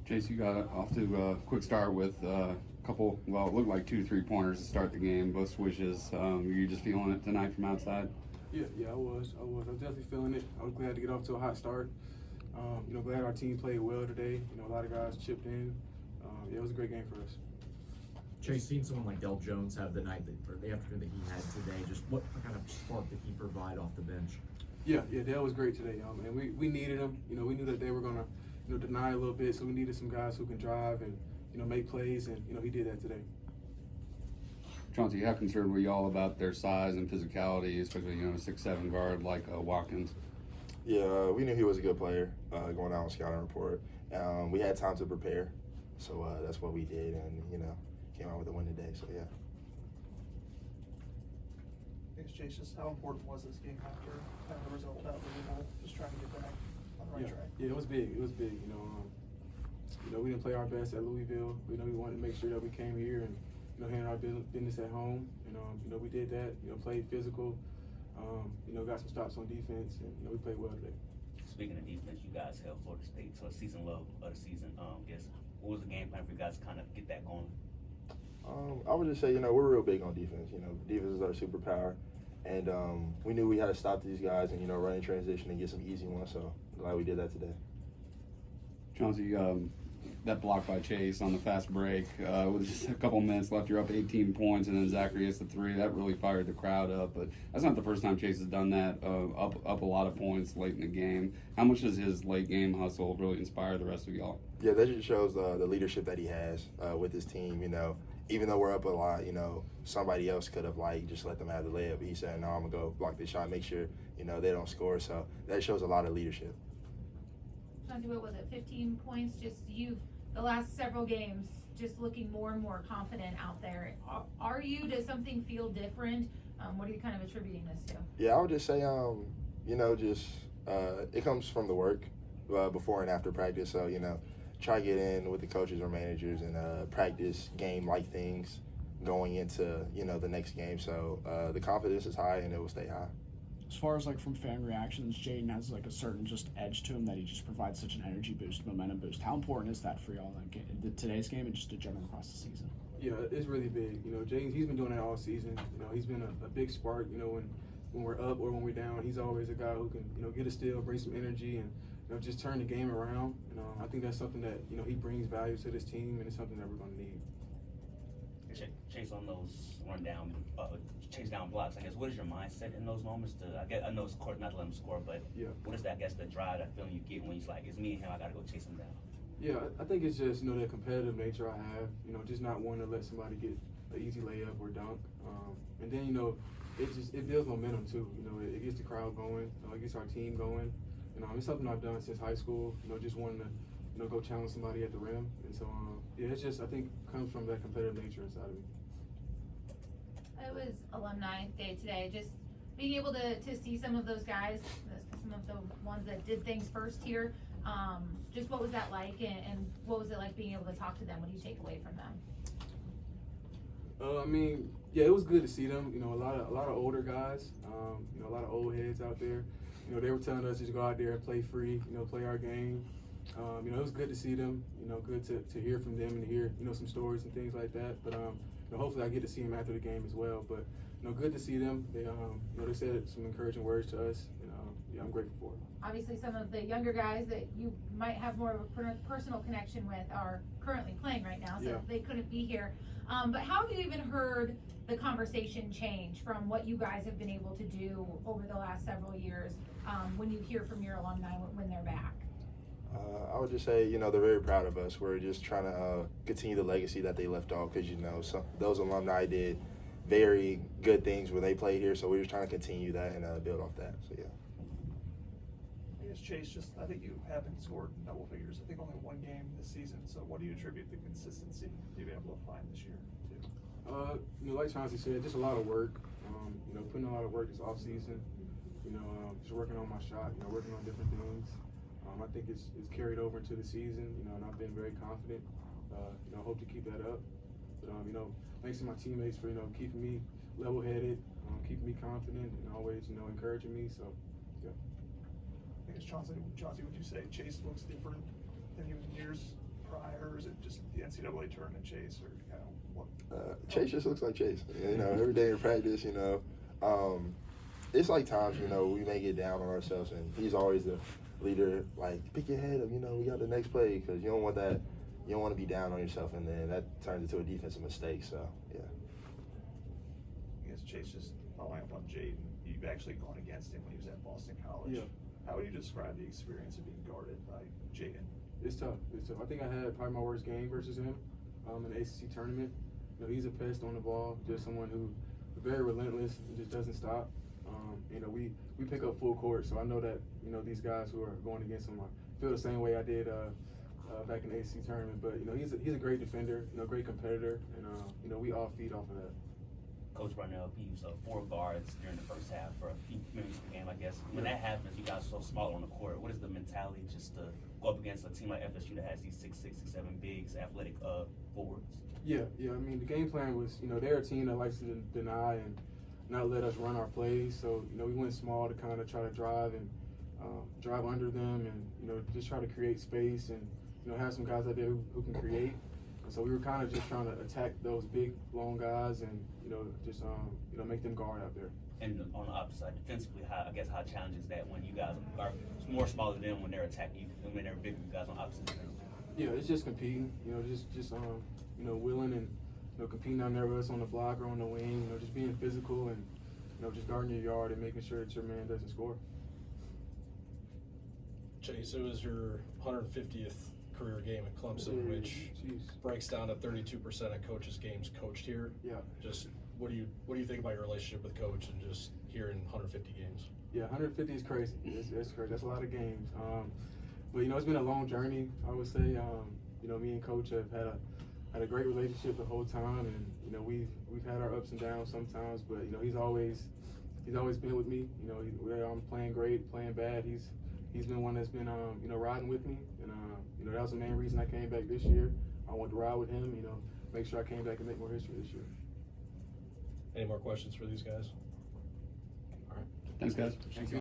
Chase, you got off to a quick start with a couple, well, it looked like 2 3-pointers to start the game, both swishes. Were you just feeling it tonight from outside? Yeah, I was. I was definitely feeling it. I was glad to get off to a hot start. Glad our team played well today. A lot of guys chipped in. It was a great game for us. Chase, seeing someone like Del Jones have the night or the afternoon that he had today, just what kind of spark did he provide off the bench? Yeah, Dale was great today, and we needed him. We knew that they were gonna, deny a little bit, so we needed some guys who can drive and, make plays, and he did that today. Chauncey, how concerned were you all about their size and physicality, especially, a 6'7" guard like Watkins? Yeah, we knew he was a good player going out on scouting report. We had time to prepare, so that's what we did, and, came out with a win today, so yeah. Thanks, Chase. Just how important was this game after kind of the result out of Louisville, just trying to get back on the right track? Yeah, it was big. It was big. We didn't play our best at Louisville. We wanted to make sure that we came here and handled our business at home. We did that. Played physical. Got some stops on defense, and we played well today. Speaking of defense, you guys held Florida State to a season low of the season. What was the game plan for you guys to kind of get that going? I would just say, we're real big on defense. Defense is our superpower. And we knew we had to stop these guys and, run in transition and get some easy ones. So glad we did that today. Chauncey, that block by Chase on the fast break, with just a couple minutes left, you're up 18 points, and then Zachary hits the 3. That really fired the crowd up. But that's not the first time Chase has done that, up a lot of points late in the game. How much does his late game hustle really inspire the rest of y'all? Yeah, that just shows the leadership that he has with his team. Even though we're up a lot, somebody else could have just let them have the layup. But he said, no, I'm gonna go block this shot, make sure they don't score. So that shows a lot of leadership. Chauncey, what was it? 15 points. Just the last several games, just looking more and more confident out there. Are you? Does something feel different? What are you kind of attributing this to? Yeah, I would just say, it comes from the work before and after practice. So try to get in with the coaches or managers and practice game-like things going into, the next game. So the confidence is high and it will stay high. As far as from fan reactions, Jaden has a certain just edge to him that he just provides such an energy boost, momentum boost. How important is that for y'all in today's game and just in general across the season? Yeah, it's really big. James, he's been doing that all season. He's been a big spark. When we're up or when we're down, he's always a guy who can get a steal, bring some energy, and just turn the game around. I think that's something that he brings value to this team, and it's something that we're going to need. Chase on those chase down blocks. What is your mindset in those moments? I know it's of course not to let him score, but what is that? The drive, that feeling you get when he's like, it's me and him. I got to go chase him down. Yeah, I think it's just that competitive nature I have. Just not wanting to let somebody get an easy layup or dunk, and then it builds momentum too. It gets the crowd going. It gets our team going. It's something I've done since high school. Just wanting to go challenge somebody at the rim, and so it's just I think comes from that competitive nature inside of me. It was alumni day today. Just being able to see some of those guys, some of the ones that did things first here. Just what was that like, and what was it like being able to talk to them? What do you take away from them? It was good to see them. A lot of older guys. A lot of old heads out there. They were telling us just go out there and play free. Play our game. It was good to see them. Good to hear from them and to hear some stories and things like that. But hopefully I get to see them after the game as well. But good to see them. They they said some encouraging words to us. I'm grateful for it. Obviously, some of the younger guys that you might have more of a personal connection with are currently playing right now, so they couldn't be here. But how have you even heard the conversation change from what you guys have been able to do over the last several years when you hear from your alumni when they're back? I would just say, they're very proud of us. We're just trying to continue the legacy that they left off because, those alumni did very good things when they played here, so we're just trying to continue that and build off that. So, yeah. I guess, Chase, I think you haven't scored double figures. I think only one game this season. So what do you attribute the consistency you've been able to find this year to? Like Chauncey said, just a lot of work. Putting a lot of work this off season. Just working on my shot. Working on different things. I think it's carried over into the season. And I've been very confident. Hope to keep that up. But thanks to my teammates for keeping me level-headed, keeping me confident, and always encouraging me. So, yeah. I guess Chauncey, would you say Chase looks different than he was in years prior, or is it just the NCAA tournament Chase, or kind of what? Chase just looks like Chase. You know, every day in practice, you know, it's like times, you know, we may get down on ourselves, and he's always the leader. Like, pick your head up, you know, we got the next play, because you don't want that. You don't want to be down on yourself, and then that turns into a defensive mistake. So, yeah. I guess Chase, just following up on Jaden, you've actually gone against him when he was at Boston College. Yeah. How would you describe the experience of being guarded by Jaden? It's tough. It's tough. I think I had probably my worst game versus him in the ACC tournament. You know, he's a pest on the ball, just someone who very relentless and just doesn't stop. You know, we pick up full court, so I know that, you know, these guys who are going against him feel the same way I did back in the ACC tournament. But, you know, he's a great defender, you know, great competitor, and, you know, we all feed off of that. Coach Barnell, he used 4 guards during the first half for a few minutes of the game, I guess. When that happens, you guys are so small on the court. What is the mentality just to go up against a team like FSU that has these 6'6", 6'7" bigs, athletic forwards? Yeah. I mean, the game plan was, you know, they're a team that likes to deny and not let us run our plays. So, you know, we went small to kind of try to drive and drive under them, and, you know, just try to create space and, you know, have some guys out there who can create. And so we were kind of just trying to attack those big, long guys and, you know, just, you know, make them guard out there. And on the opposite side, defensively, how challenging is that when you guys are more smaller than them when they're attacking you and when they're bigger you guys on the opposite side? Yeah, it's just competing, you know, just you know, willing and, you know, competing down there with us on the block or on the wing, you know, just being physical and, you know, just guarding your yard and making sure that your man doesn't score. Chase, it was your 150th career game at Clemson, which breaks down to 32% of coaches' games coached here. Yeah. Just what do you think about your relationship with coach and just hearing 150 games? Yeah, 150 is crazy. It's crazy. That's a lot of games. But, you know, it's been a long journey, I would say. You know, me and Coach have had a great relationship the whole time, and, you know, we've had our ups and downs sometimes, but, you know, he's always been with me. You know, whether I'm playing great, playing bad, he's been one that's been you know, riding with me, and you know, that was the main reason I came back this year. I wanted to ride with him, you know, make sure I came back and make more history this year. Any more questions for these guys? Thanks, guys. Thank you.